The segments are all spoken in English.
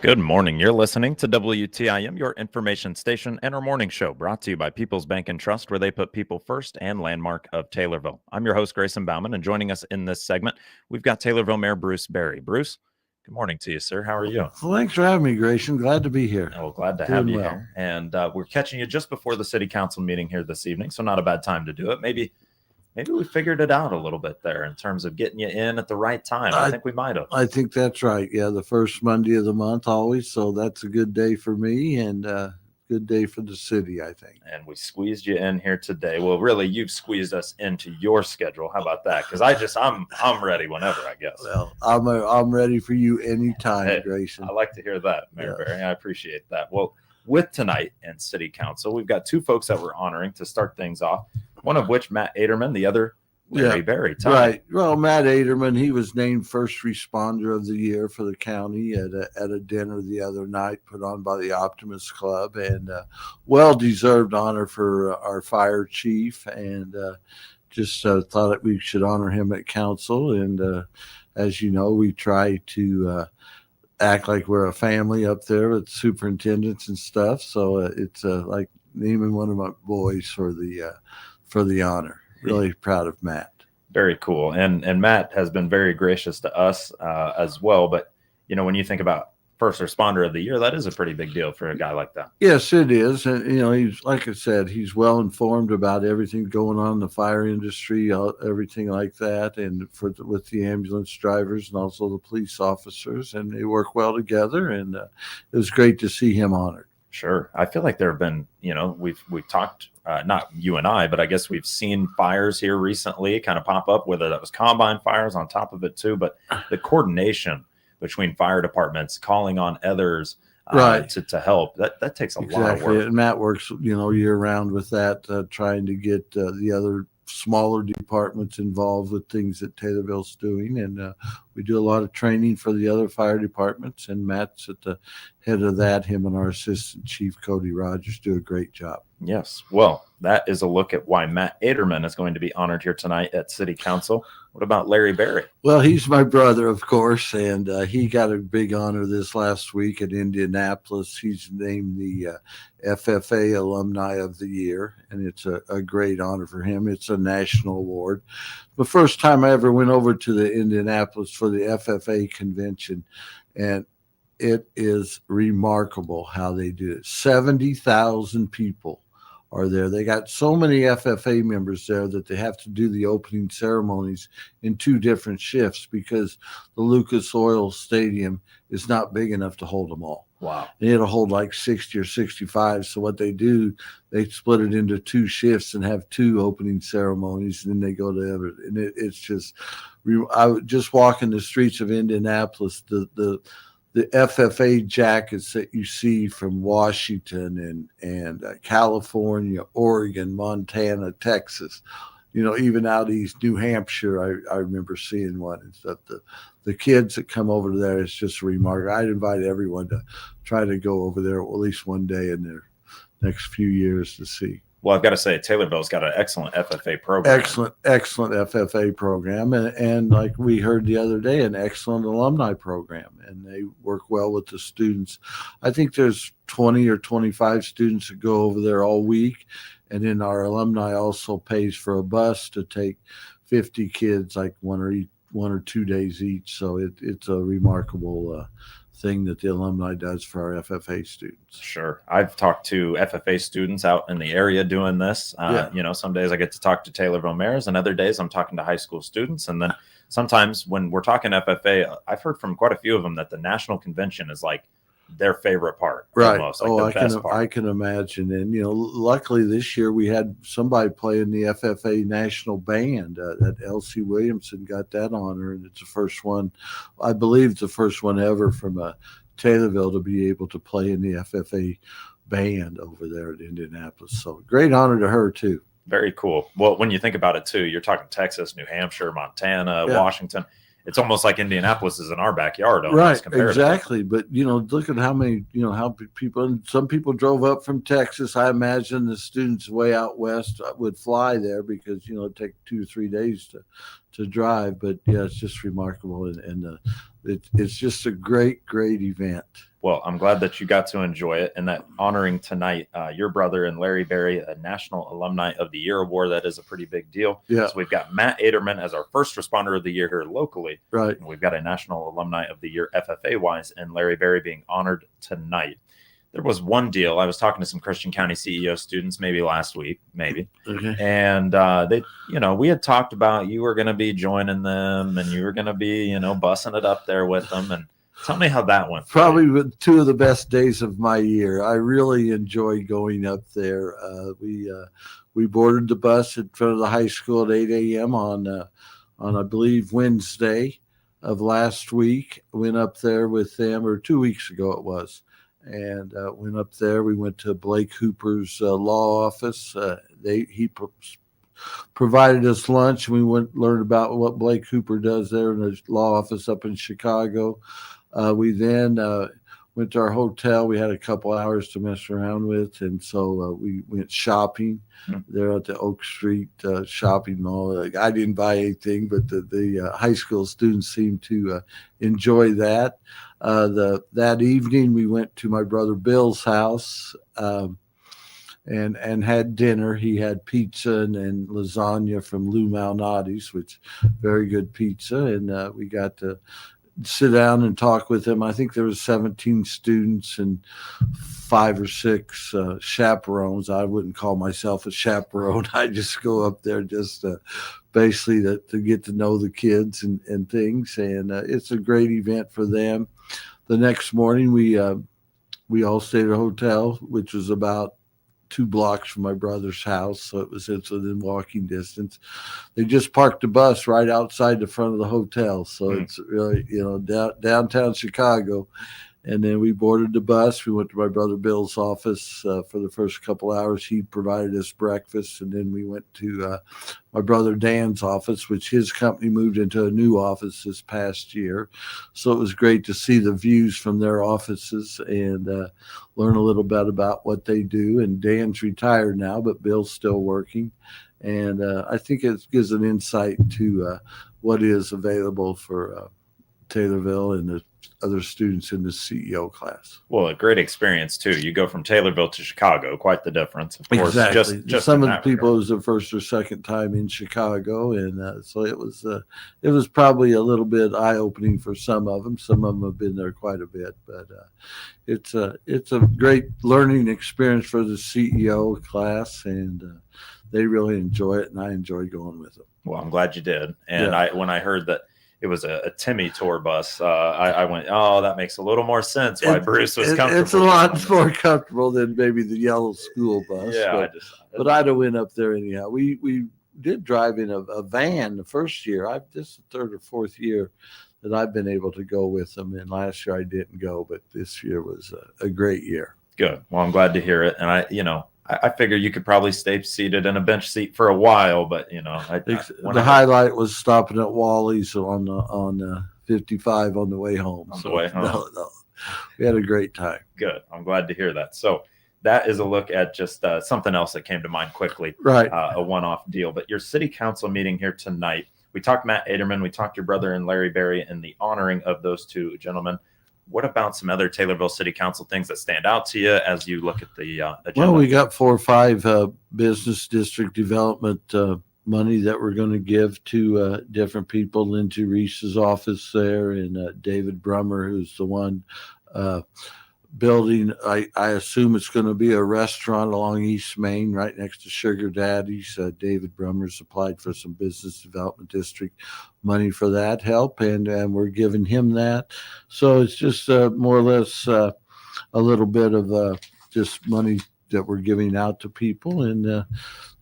Good morning. You're listening to WTIM, your information station, and our morning show brought to you by People's Bank and Trust, where they put people first, and Landmark of Taylorville. I'm your host, Grayson Bauman, and joining us in this segment, we've got Taylorville Mayor Bruce Berry. Bruce, good morning to you, sir. How are you? Well, thanks for having me, Grayson. Glad to be here. Oh, glad to Doing have you well. here. And we're catching you just before the city council meeting here this evening, so not a bad time to do it. Maybe we figured it out a little bit there in terms of getting you in at the right time. I think we might have. I think that's right. Yeah, the first Monday of the month always. So that's a good day for me and good day for the city, I think. And we squeezed you in here today. Well, really, you've squeezed us into your schedule. How about that? Because I'm ready whenever, I guess. Well, I'm ready for you anytime, Hey, Grayson. I like to hear that, Mayor Berry. I appreciate that. Well, with tonight and City Council, we've got two folks that we're honoring to start things off. One of which, Matt Aderman, the other, Larry Berry. Right. Well, Matt Aderman, he was named First Responder of the Year for the county at a dinner the other night put on by the Optimist Club, and well-deserved honor for our fire chief, and just thought that we should honor him at council. And as you know, we try to act like we're a family up there with superintendents and stuff. So it's like naming one of my boys for the honor. Really proud of Matt. Very cool. And Matt has been very gracious to us as well. But, you know, when you think about First Responder of the Year, that is a pretty big deal for a guy like that. Yes, it is. And, you know, he's, like I said, he's well informed about everything going on in the fire industry, everything like that. And with the ambulance drivers and also the police officers, and they work well together. And it was great to see him honored. Sure. I feel like there have been, you know, we've talked, not you and I, but I guess we've seen fires here recently kind of pop up, whether that was combine fires on top of it too, but the coordination between fire departments calling on others to help, that takes a lot of work. And Matt works, you know, year round with that, trying to get the other smaller departments involved with things that Taylorville's doing. And we do a lot of training for the other fire departments, and Matt's at the head of that. Him and our assistant chief, Cody Rogers, do a great job. Yes. Well, that is a look at why Matt Aderman is going to be honored here tonight at City Council. What about Larry Berry? Well, he's my brother, of course, and he got a big honor this last week at Indianapolis. He's named the FFA Alumni of the Year, and it's a great honor for him. It's a national award. The first time I ever went over to the Indianapolis for the FFA convention, and it is remarkable how they do it. 70,000 people are there. They got so many FFA members there that they have to do the opening ceremonies in two different shifts because the Lucas Oil Stadium is not big enough to hold them all. Wow. And it'll hold like 60 or 65. So what they do, they split it into two shifts and have two opening ceremonies, and then they go to every. And it's just, I would just walking the streets of Indianapolis, the FFA jackets that you see from Washington and California, Oregon, Montana, Texas, you know, even out east, New Hampshire, I remember seeing one and stuff. The kids that come over there, it's just remarkable. I'd invite everyone to try to go over there at least one day in their next few years to see. Well, I've got to say, Taylorville's got an excellent FFA program. Excellent FFA program. And like we heard the other day, an excellent alumni program. And they work well with the students. I think there's 20 or 25 students that go over there all week. And then our alumni also pays for a bus to take 50 kids, like one or 2 days each. So it's a remarkable thing that the alumni does for our FFA students. Sure. I've talked to FFA students out in the area doing this. You know, some days I get to talk to Taylorville mayors, and other days I'm talking to high school students. And then sometimes when we're talking FFA, I've heard from quite a few of them that the national convention is like their favorite part. Right. Almost, like the best part. I can imagine. And, you know, luckily this year we had somebody play in the FFA national band. That Elsie Williamson got that honor, and it's the first one, I believe it's the first one ever from Taylorville to be able to play in the FFA band over there at Indianapolis. So great honor to her too. Very cool. Well, when you think about it too, you're talking Texas, New Hampshire, Montana, Washington. It's almost like Indianapolis is in our backyard. Right, exactly. But, you know, look at how many, you know, how people, and some people drove up from Texas. I imagine the students way out west would fly there because, you know, it'd take 2 or 3 days to drive. But, yeah, it's just remarkable. And it's just a great event. Well, I'm glad that you got to enjoy it, and that honoring tonight your brother and Larry Berry, a National Alumni of the Year award. That is a pretty big deal. Yeah. So we've got Matt Aderman as our first responder of the year here locally. Right. And we've got a National Alumni of the Year FFA wise, and Larry Berry being honored tonight. There was one deal. I was talking to some Christian County CEO students maybe last week, Okay. and they, we had talked about you were going to be joining them, and you were going to be, bussing it up there with them. And tell me how that went. Probably two of the best days of my year. I really enjoy going up there. We boarded the bus in front of the high school at 8 a.m. on I believe Wednesday of last week. Went up there with them, or 2 weeks ago it was, and went up there. We went to Blake Hooper's law office. He provided us lunch. We learned about what Blake Hooper does there in his law office up in Chicago. We then went to our hotel. We had a couple hours to mess around with, and so we went shopping there at the Oak Street shopping mall. I didn't buy anything, but the high school students seemed to enjoy that. That evening, we went to my brother Bill's house and had dinner. He had pizza and lasagna from Lou Malnati's, which very good pizza, and we got to sit down and talk with him. I think there was 17 students and 5 or 6 chaperones. I wouldn't call myself a chaperone. I just go up there just basically to get to know the kids and things. And it's a great event for them. The next morning, we all stayed at a hotel, which was about 2 blocks from my brother's house, so it was within walking distance. They just parked the bus right outside the front of the hotel, so it's really, downtown Chicago. And then we boarded the bus. We went to my brother Bill's office for the first couple hours. He provided us breakfast, and then we went to my brother Dan's office, which his company moved into a new office this past year. So it was great to see the views from their offices and learn a little bit about what they do. And Dan's retired now, but Bill's still working. And I think it gives an insight to what is available for Taylorville and the other students in the CEO class. Well, a great experience too. You go from Taylorville to Chicago, quite the difference. Of course, exactly. Just some of the people, it was their first or second time in Chicago, and so it was probably a little bit eye opening for some of them. Some of them have been there quite a bit, but it's a great learning experience for the CEO class, and they really enjoy it, and I enjoy going with them. Well, I'm glad you did. And when I heard that it was a Timmy tour bus, I went, oh, that makes a little more sense why Bruce was comfortable. It's a lot more comfortable than maybe the yellow school bus. Yeah, but I'd have went up there anyhow. We did drive in a van the first year. This is the 3rd or 4th year that I've been able to go with them, and last year I didn't go, but this year was a great year. Good. Well, I'm glad to hear it, and I figure you could probably stay seated in a bench seat for a while, but the highlight was stopping at Wally's on 55 on the way home. The way home. No, we had a great time. Good. I'm glad to hear that. So that is a look at just something else that came to mind quickly. Right. A one-off deal, but your city council meeting here tonight. We talked Matt Aderman, we talked your brother and Larry Berry, and the honoring of those 2 gentlemen. What about some other Taylorville City Council things that stand out to you as you look at the agenda? Well, we got 4 or 5 business district development money that we're going to give to different people. Lindsay Reese's office there, and David Brummer, who's the one building. I assume it's going to be a restaurant along East Main right next to Sugar Daddy's. David Brummer's applied for some business development district money for that help, and we're giving him that. So it's just more or less a little bit of just money that we're giving out to people, and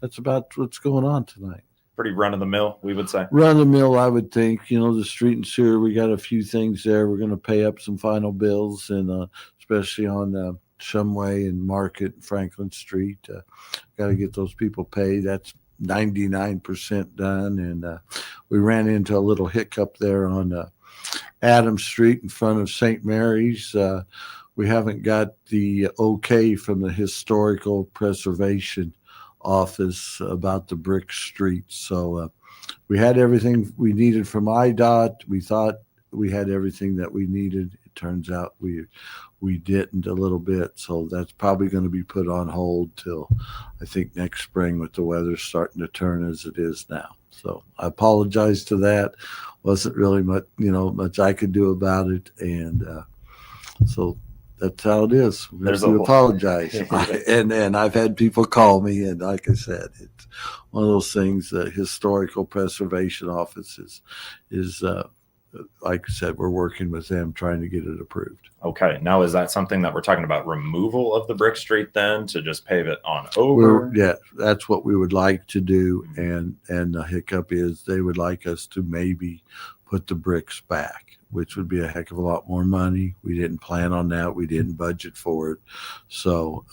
that's about what's going on tonight. Pretty run-of-the-mill, we would say. Run-of-the-mill, I would think. The street and sewer, we got a few things there. We're going to pay up some final bills, and especially on Shumway and Market and Franklin Street. Got to get those people paid. That's 99% done, and we ran into a little hiccup there on Adams Street in front of St. Mary's. We haven't got the okay from the Historical Preservation Office about the brick streets. So we had everything we needed from IDOT. We thought we had everything that we needed. It turns out we didn't a little bit, so that's probably going to be put on hold till I think next spring with the weather starting to turn as it is now. So I apologize to that. Wasn't really much I could do about it, and so that's how it is. We apologize. And I've had people call me, and like I said, it's one of those things. The Historical Preservation Office is like I said, we're working with them trying to get it approved. Okay. Now, is that something that we're talking about removal of the brick street then to just pave it on over? Yeah, that's what we would like to do. And the hiccup is they would like us to maybe put the bricks back, which would be a heck of a lot more money. We didn't plan on that. We didn't budget for it. So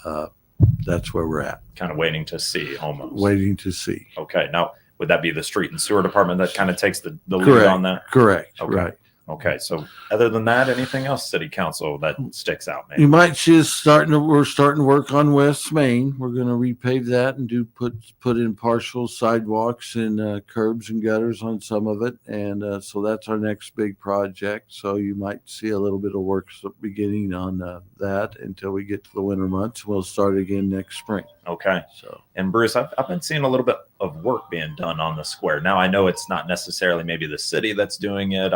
that's where we're at. Kind of waiting to see almost. Waiting to see. Okay. Now, would that be the street and sewer department that kind of takes the lead on that? Correct. Okay. Right. Okay. So other than that, anything else, City Council, that sticks out? Maybe? You might see us we're starting to work on West Main. We're going to repave that and put in partial sidewalks and curbs and gutters on some of it. And so that's our next big project. So you might see a little bit of work beginning on that until we get to the winter months. We'll start again next spring. Okay. So, and Bruce, I've been seeing a little bit of work being done on the square. Now, I know it's not necessarily maybe the city that's doing it.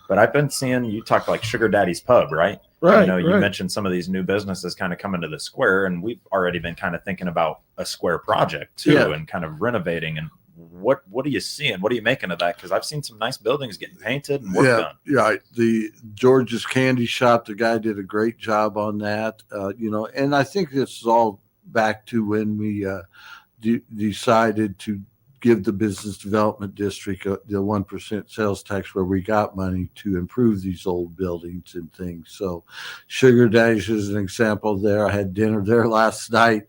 But I've been seeing you talk like Sugar Daddy's Pub, right? Right. You mentioned some of these new businesses kind of coming to the square, and we've already been kind of thinking about a square project too, and kind of renovating. And what are you seeing? What are you making of that? Because I've seen some nice buildings getting painted and work done. Yeah, the George's Candy Shop, the guy did a great job on that. And I think this is all back to when we decided to give the business development district the 1% sales tax where we got money to improve these old buildings and things. So Sugar Daddy's is an example there. I had dinner there last night.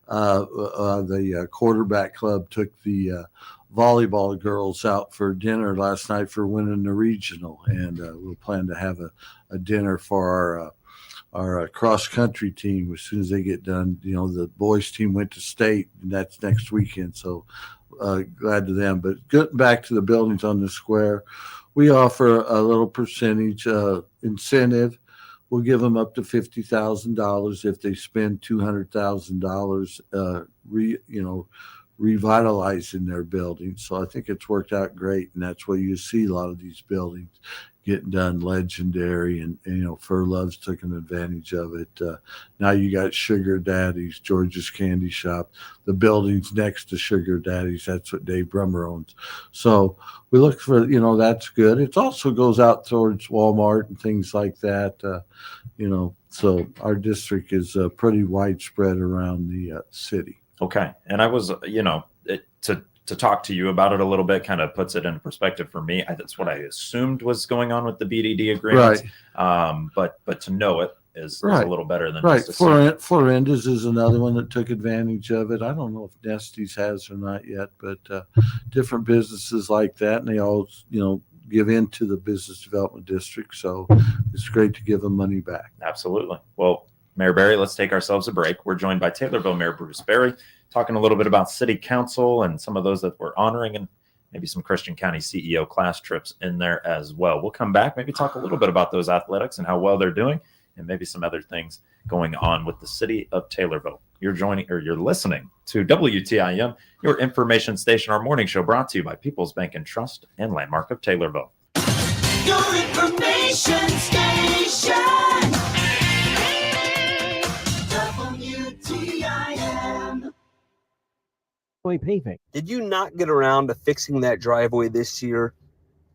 The quarterback club took the volleyball girls out for dinner last night for winning the regional. And we'll plan to have a dinner for our cross country team as soon as they get done. The boys team went to state, and that's next weekend. So glad to them. But getting back to the buildings on the square, we offer a little percentage incentive. We'll give them up to $50,000 if they spend $200,000 revitalizing their buildings. So I think it's worked out great, and that's where you see a lot of these buildings getting done legendary, and Fur Love's taking advantage of it. Now you got Sugar Daddy's, George's Candy Shop, the buildings next to Sugar Daddy's. That's what Dave Brummer owns. So we look for, that's good. It also goes out towards Walmart and things like that. So our district is pretty widespread around the city. Okay. And I was, to talk to you about it a little bit kind of puts it into perspective for me. That's what I assumed was going on with the BDD agreement. Right. But to know it is a little better than right. Florenda's is another one that took advantage of it. I don't know if Nesty's has or not yet, but different businesses like that, and they all, give into the business development district. So it's great to give them money back. Absolutely. Well, Mayor Berry, let's take ourselves a break. We're joined by Taylorville Mayor Bruce Berry, talking a little bit about City Council and some of those that we're honoring, and maybe some Christian County CEO class trips in there as well. We'll come back, maybe talk a little bit about those athletics and how well they're doing, and maybe some other things going on with the city of Taylorville. You're listening to WTIM, your information station, our morning show brought to you by People's Bank and Trust and Landmark of Taylorville. Your information station. WTIM. Paving. Did you not get around to fixing that driveway this year?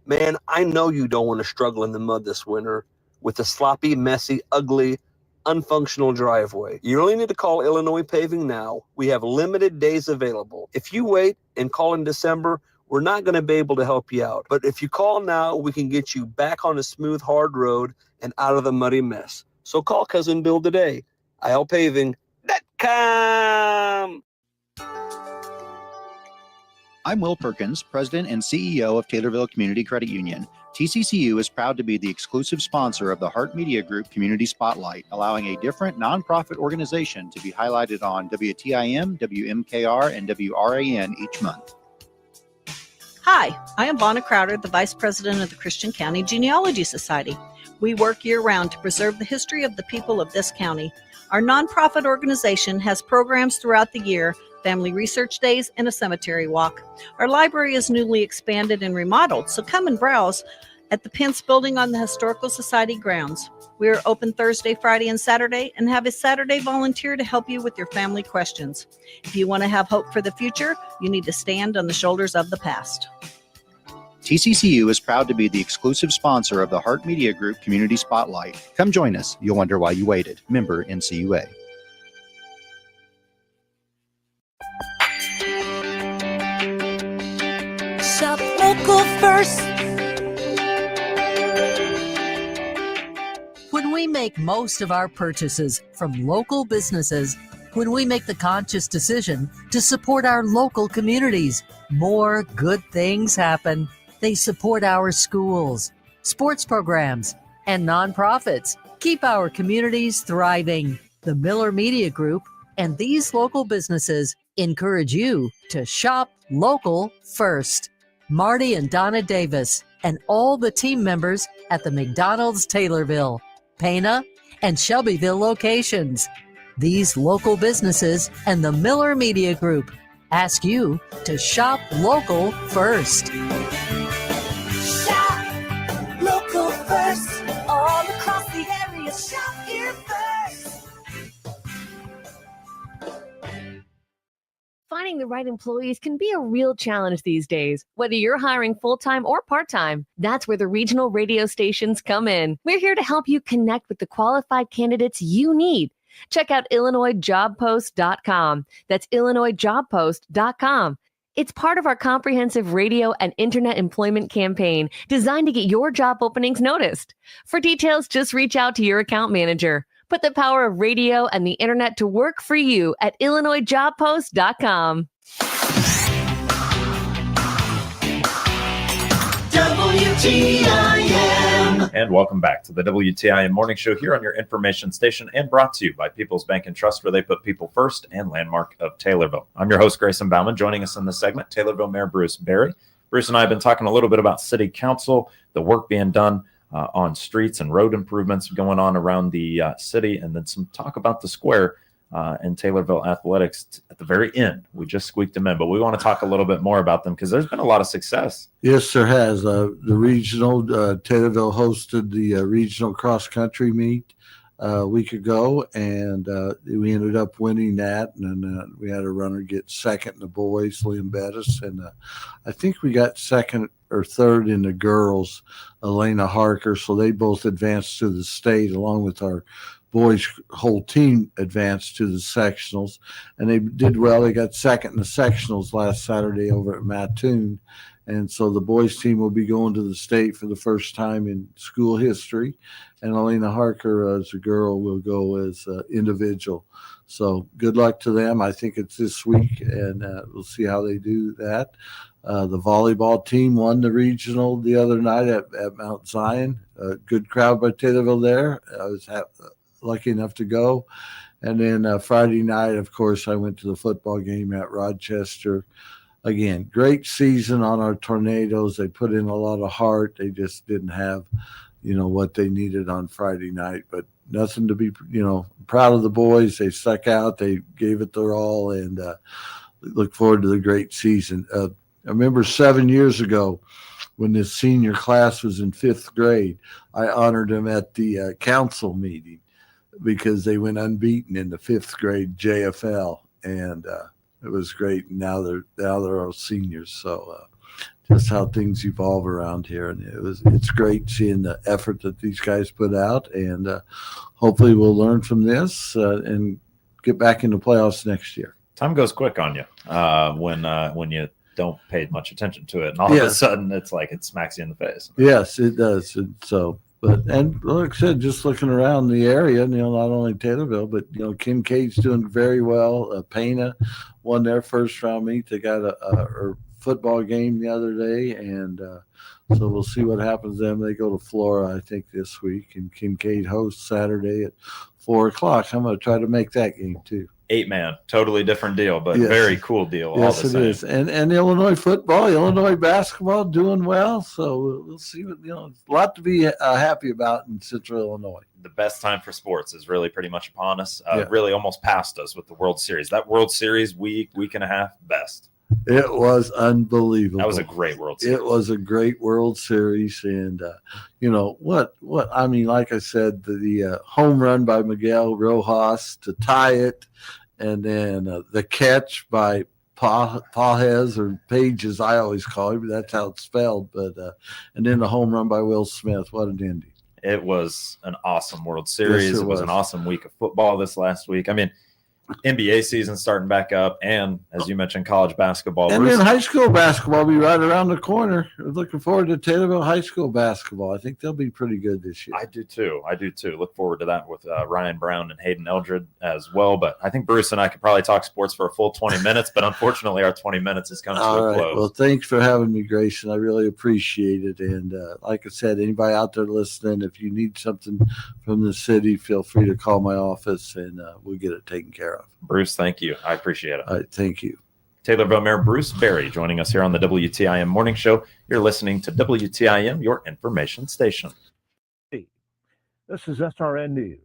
Man, I know you don't want to struggle in the mud this winter with a sloppy, messy, ugly, unfunctional driveway. You really need to call Illinois Paving now. We have limited days available. If you wait and call in December, we're not going to be able to help you out. But if you call now, we can get you back on a smooth, hard road and out of the muddy mess. So call Cousin Bill today. ilpaving.com. I'm Will Perkins, President and CEO of Taylorville Community Credit Union. TCCU is proud to be the exclusive sponsor of the Hart Media Group Community Spotlight, allowing a different nonprofit organization to be highlighted on WTIM, WMKR, and WRAN each month. Hi, I am Vonna Crowder, the Vice President of the Christian County Genealogy Society. We work year-round to preserve the history of the people of this county. Our nonprofit organization has programs throughout the year, family research days, and a cemetery walk. Our library is newly expanded and remodeled, so come and browse at the Pence Building on the Historical Society grounds. We are open Thursday, Friday, and Saturday, and have a Saturday volunteer to help you with your family questions. If you want to have hope for the future, you need to stand on the shoulders of the past. TCCU is proud to be the exclusive sponsor of the Heart Media Group Community Spotlight. Come join us. You'll wonder why you waited. Member NCUA. Shop local first. When we make most of our purchases from local businesses, when we make the conscious decision to support our local communities, more good things happen. They support our schools, sports programs, and nonprofits. Keep our communities thriving. The Miller Media Group and these local businesses encourage you to shop local first. Marty and Donna Davis and all the team members at the McDonald's Taylorville, Pana, and Shelbyville locations. These local businesses and the Miller Media Group ask you to shop local first. Shop local first. All across the area, shop here first. Finding the right employees can be a real challenge these days, whether you're hiring full-time or part-time. That's where the regional radio stations come in. We're here to help you connect with the qualified candidates you need. Check out IllinoisJobPost.com. That's IllinoisJobPost.com. It's part of our comprehensive radio and internet employment campaign designed to get your job openings noticed. For details, just reach out to your account manager. Put the power of radio and the internet to work for you at IllinoisJobPost.com. WTIM. And welcome back to the WTIM Morning Show here on your information station and brought to you by People's Bank and Trust, where they put people first, and Landmark of Taylorville. I'm your host, Grayson Bauman. Joining us in this segment, Taylorville Mayor Bruce Berry. Bruce and I have been talking a little bit about City Council, the work being done on streets and road improvements going on around the city, and then some talk about the square and Taylorville athletics at the very end. We just squeaked them in, but we want to talk a little bit more about them because there's been a lot of success. Yes, there has. The regional, Taylorville hosted the regional cross-country meet a week ago, and we ended up winning that. And then we had a runner get second in the boys, Liam Bettis, and I think we got second or third in the girls, Elena Harker. So they both advanced to the state along with our boys' whole team advanced to the sectionals, and they did well. They got second in the sectionals last Saturday over at Mattoon, and so the boys' team will be going to the state for the first time in school history, and Elena Harker as a girl will go as individual. So good luck to them. I think it's this week, and we'll see how they do that. The volleyball team won the regional the other night at Mount Zion. Good crowd by Taylorville there. I was lucky enough to go. And then Friday night, of course, I went to the football game at Rochester. Again, great season on our Tornadoes. They put in a lot of heart. They just didn't have, what they needed on Friday night. But nothing to be, proud of the boys. They stuck out. They gave it their all, and look forward to the great season. I remember 7 years ago when this senior class was in fifth grade, I honored them at the council meeting, because they went unbeaten in the fifth grade JFL, and it was great. And now they're all seniors. So just how things evolve around here, and it's great seeing the effort that these guys put out, and hopefully we'll learn from this and get back into playoffs next year. Time goes quick on you when you don't pay much attention to it, and all of a sudden it's like it smacks you in the face. Yes, it does. And so. And like I said, just looking around the area, not only Taylorville, but, Kincaid's doing very well. Pana won their first round meet. They got a football game the other day, and so we'll see what happens to them. They go to Flora, I think, this week, and Kincaid hosts Saturday at 4:00. I'm going to try to make that game too. 8-man, totally different deal, but Yes. very cool deal. Yes, all the it same. is. And Illinois football, Illinois basketball doing well. So we'll see what, a lot to be happy about in Central Illinois. The best time for sports is really pretty much upon us. Yeah. Really almost past us with the World Series. That World Series week and a half, best. It was unbelievable. That was a great World Series. It was a great World Series, and what I mean, like I said, the home run by Miguel Rojas to tie it, and then the catch by Pages or Pages, I always call him, but that's how it's spelled. But and then the home run by Will Smith. What an ending! It was an awesome World Series. Yes, it was an awesome week of football this last week. I mean, NBA season starting back up, and as you mentioned, college basketball. And Bruce, then high school basketball will be right around the corner. Looking forward to Taylorville High School basketball. I think they'll be pretty good this year. I do too. Look forward to that with Ryan Brown and Hayden Eldred as well. But I think Bruce and I could probably talk sports for a full 20 minutes, but unfortunately our 20 minutes has come to All a right. close. Well, thanks for having me, Grayson. I really appreciate it. And like I said, anybody out there listening, if you need something from the city, feel free to call my office and we'll get it taken care of. Bruce, thank you. I appreciate it. All right. Thank you. Taylorville Mayor Bruce Berry joining us here on the WTIM Morning Show. You're listening to WTIM, your information station. This is SRN News.